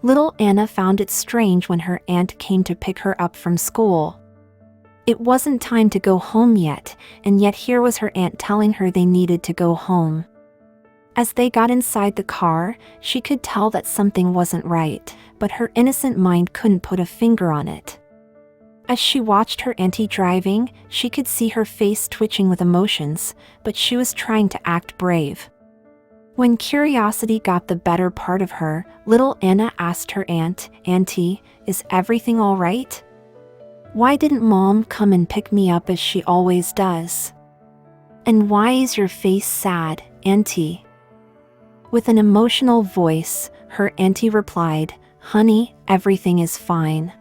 Little Anna found it strange when her aunt came to pick her up from school. It wasn't time to go home yet, and yet here was her aunt telling her they needed to go home. As they got inside the car, she could tell that something wasn't right, but her innocent mind couldn't put a finger on it. As she watched her auntie driving, she could see her face twitching with emotions, but she was trying to act brave. When curiosity got the better part of her, little Anna asked her aunt, "Auntie, is everything all right? Why didn't Mom come and pick me up as she always does? And why is your face sad, Auntie?" With an emotional voice, her auntie replied, "Honey, everything is fine.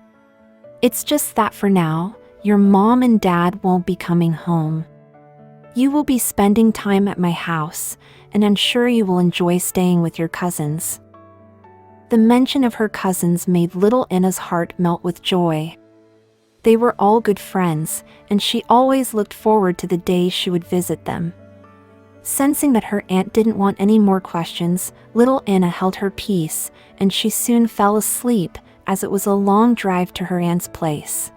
It's just that for now, your mom and dad won't be coming home. You will be spending time at my house, and I'm sure you will enjoy staying with your cousins." The mention of her cousins made little Anna's heart melt with joy. They were all good friends, and she always looked forward to the day she would visit them. Sensing that her aunt didn't want any more questions, little Anna held her peace, and she soon fell asleep, as it was a long drive to her aunt's place.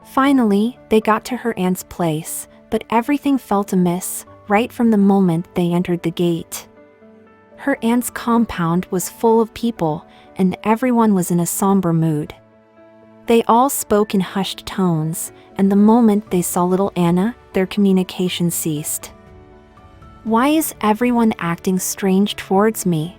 Finally, they got to her aunt's place, but everything felt amiss right from the moment they entered the gate. Her aunt's compound was full of people, and everyone was in a somber mood. They all spoke in hushed tones, and the moment they saw little Anna, their communication ceased. "Why is everyone acting strange towards me?"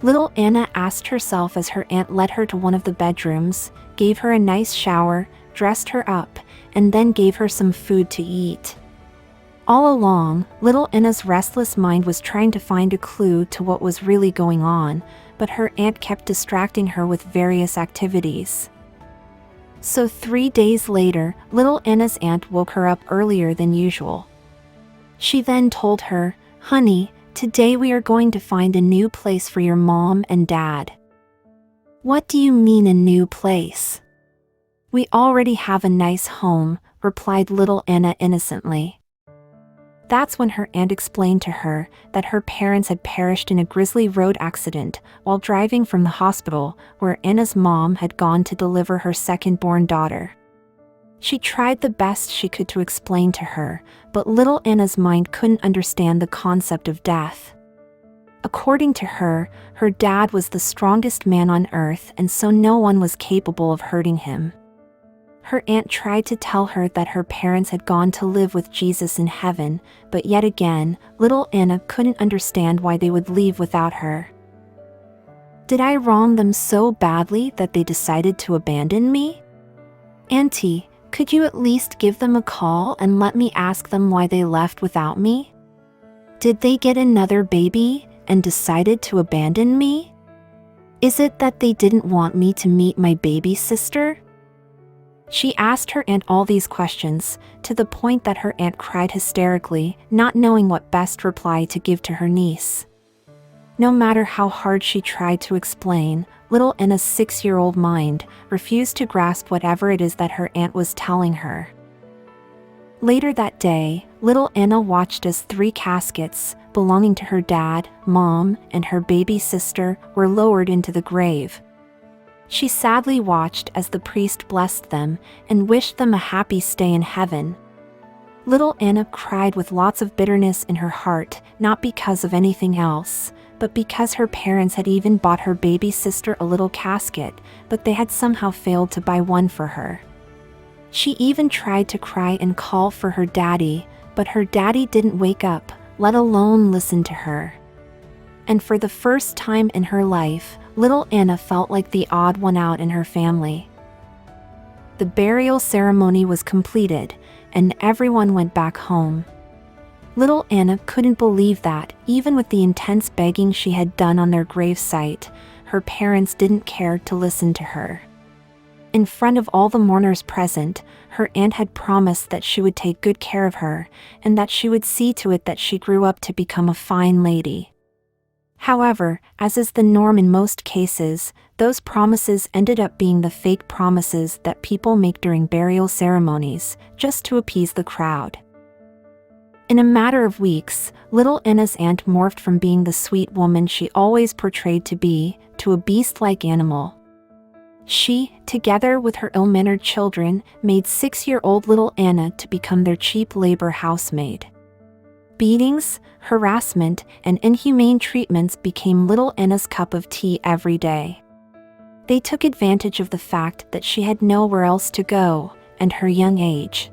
Little Anna asked herself as her aunt led her to one of the bedrooms, gave her a nice shower, dressed her up, and then gave her some food to eat. All along, little Anna's restless mind was trying to find a clue to what was really going on, but her aunt kept distracting her with various activities. So 3 days later, little Anna's aunt woke her up earlier than usual. She then told her, "Honey, today we are going to find a new place for your mom and dad." "What do you mean a new place?" "We already have a nice home," replied little Anna innocently. That's when her aunt explained to her that her parents had perished in a grisly road accident while driving from the hospital where Anna's mom had gone to deliver her second-born daughter. She tried the best she could to explain to her, but little Anna's mind couldn't understand the concept of death. According to her, her dad was the strongest man on earth, and so no one was capable of hurting him. Her aunt tried to tell her that her parents had gone to live with Jesus in heaven, but yet again, little Anna couldn't understand why they would leave without her. "Did I wrong them so badly that they decided to abandon me? Auntie, could you at least give them a call and let me ask them why they left without me? Did they get another baby and decided to abandon me? Is it that they didn't want me to meet my baby sister?" She asked her aunt all these questions, to the point that her aunt cried hysterically, not knowing what best reply to give to her niece. No matter how hard she tried to explain, little Anna's 6-year-old mind refused to grasp whatever it is that her aunt was telling her. Later that day, little Anna watched as 3 caskets, belonging to her dad, mom, and her baby sister, were lowered into the grave. She sadly watched as the priest blessed them and wished them a happy stay in heaven. Little Anna cried with lots of bitterness in her heart, not because of anything else, but because her parents had even bought her baby sister a little casket, but they had somehow failed to buy one for her. She even tried to cry and call for her daddy, but her daddy didn't wake up, let alone listen to her. And for the first time in her life, little Anna felt like the odd one out in her family. The burial ceremony was completed, and everyone went back home. Little Anna couldn't believe that, even with the intense begging she had done on their gravesite, her parents didn't care to listen to her. In front of all the mourners present, her aunt had promised that she would take good care of her, and that she would see to it that she grew up to become a fine lady. However, as is the norm in most cases, those promises ended up being the fake promises that people make during burial ceremonies, just to appease the crowd. In a matter of weeks, little Anna's aunt morphed from being the sweet woman she always portrayed to be, to a beast-like animal. She, together with her ill-mannered children, made 6-year-old little Anna to become their cheap labor housemaid. Beatings, harassment, and inhumane treatments became little Anna's cup of tea every day. They took advantage of the fact that she had nowhere else to go, and her young age.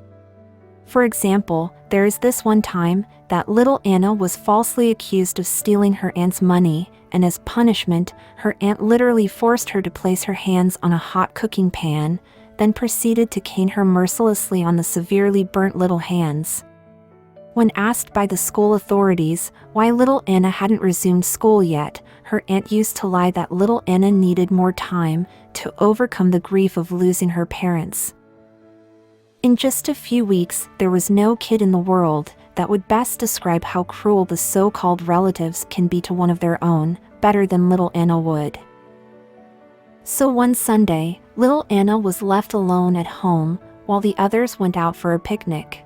For example, there is this one time that little Anna was falsely accused of stealing her aunt's money, and as punishment, her aunt literally forced her to place her hands on a hot cooking pan, then proceeded to cane her mercilessly on the severely burnt little hands. When asked by the school authorities why little Anna hadn't resumed school yet, her aunt used to lie that little Anna needed more time to overcome the grief of losing her parents. In just a few weeks, there was no kid in the world that would best describe how cruel the so-called relatives can be to one of their own, better than little Anna would. So one Sunday, little Anna was left alone at home while the others went out for a picnic.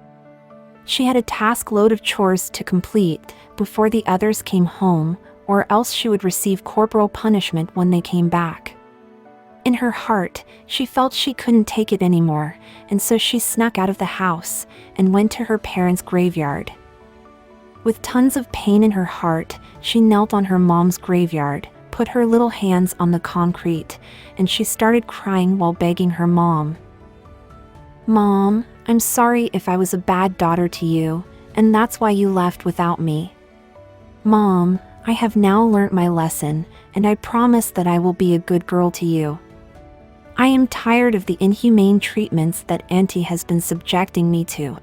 She had a task load of chores to complete before the others came home, or else she would receive corporal punishment when they came back. In her heart, she felt she couldn't take it anymore, and so she snuck out of the house and went to her parents' graveyard. With tons of pain in her heart, she knelt on her mom's graveyard, put her little hands on the concrete, and she started crying while begging her mom. "Mom, I'm sorry if I was a bad daughter to you, and that's why you left without me. Mom, I have now learnt my lesson, and I promise that I will be a good girl to you. I am tired of the inhumane treatments that Auntie has been subjecting me to.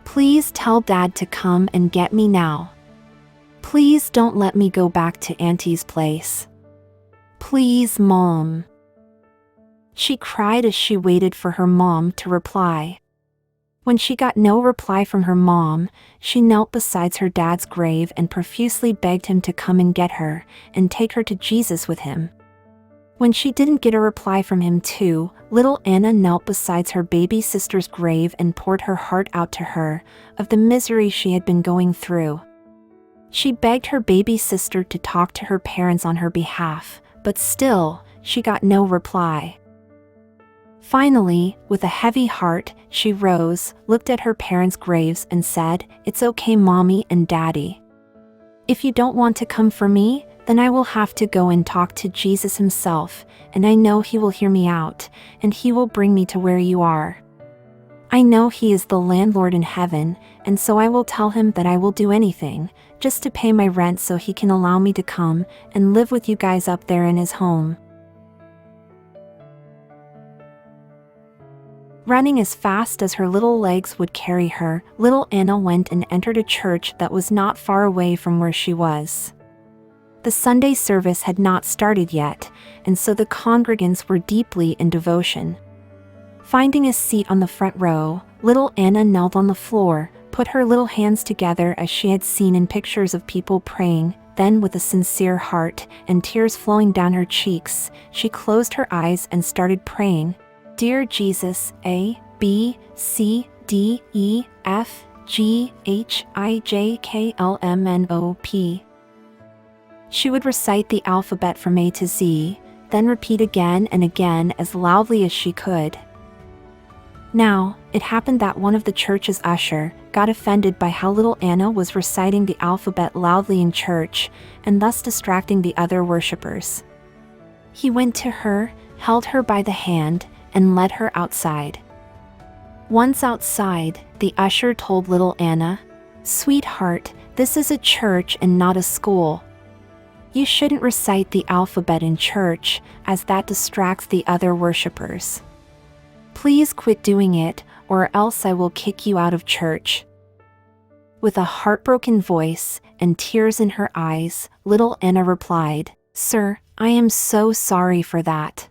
Please tell Dad to come and get me now. Please don't let me go back to Auntie's place. Please, Mom." She cried as she waited for her mom to reply. When she got no reply from her mom, she knelt beside her dad's grave and profusely begged him to come and get her and take her to Jesus with him. When she didn't get a reply from him too, little Anna knelt beside her baby sister's grave and poured her heart out to her of the misery she had been going through. She begged her baby sister to talk to her parents on her behalf, but still, she got no reply. Finally, with a heavy heart, she rose, looked at her parents' graves and said, "It's okay, Mommy and Daddy. If you don't want to come for me, then I will have to go and talk to Jesus himself, and I know he will hear me out, and he will bring me to where you are. I know he is the landlord in heaven, and so I will tell him that I will do anything, just to pay my rent so he can allow me to come and live with you guys up there in his home." Running as fast as her little legs would carry her, little Anna went and entered a church that was not far away from where she was. The Sunday service had not started yet, and so the congregants were deeply in devotion. Finding a seat on the front row, little Anna knelt on the floor, put her little hands together as she had seen in pictures of people praying, then with a sincere heart and tears flowing down her cheeks, she closed her eyes and started praying. "Dear Jesus, A, B, C, D, E, F, G, H, I, J, K, L, M, N, O, P. She would recite the alphabet from A to Z, then repeat again and again as loudly as she could. Now, it happened that one of the church's usher got offended by how little Anna was reciting the alphabet loudly in church, and thus distracting the other worshippers. He went to her, held her by the hand, and led her outside. Once outside, the usher told little Anna, "Sweetheart, this is a church and not a school. You shouldn't recite the alphabet in church, as that distracts the other worshippers. Please quit doing it, or else I will kick you out of church." With a heartbroken voice and tears in her eyes, little Anna replied, "Sir, I am so sorry for that.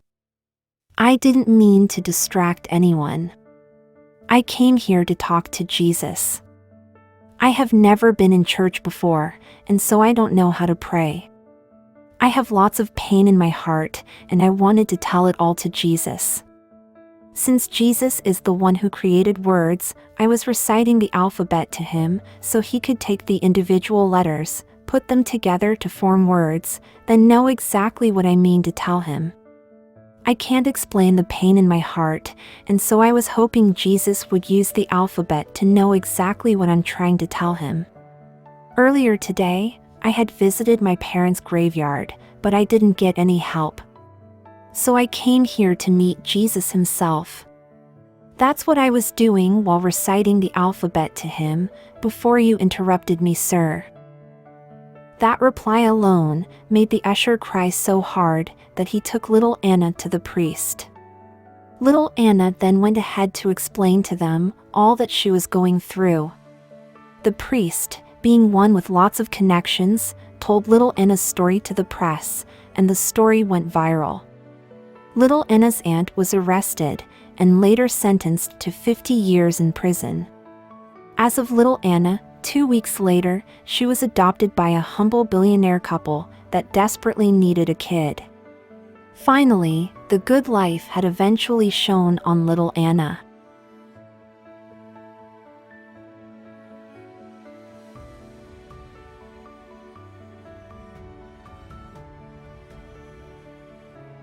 I didn't mean to distract anyone. I came here to talk to Jesus. I have never been in church before, and so I don't know how to pray. I have lots of pain in my heart, and I wanted to tell it all to Jesus." Since Jesus is the one who created words, I was reciting the alphabet to him so he could take the individual letters, put them together to form words, then know exactly what I mean to tell him. I can't explain the pain in my heart, and so I was hoping Jesus would use the alphabet to know exactly what I'm trying to tell him. Earlier today, I had visited my parents' graveyard, but I didn't get any help. So I came here to meet Jesus himself. That's what I was doing while reciting the alphabet to him, before you interrupted me, sir. That reply alone made the usher cry so hard that he took little Anna to the priest. Little Anna then went ahead to explain to them all that she was going through. The priest, being one with lots of connections, told little Anna's story to the press, and the story went viral. Little Anna's aunt was arrested and later sentenced to 50 years in prison. As of little Anna, 2 weeks later, she was adopted by a humble billionaire couple that desperately needed a kid. Finally, the good life had eventually shone on little Anna.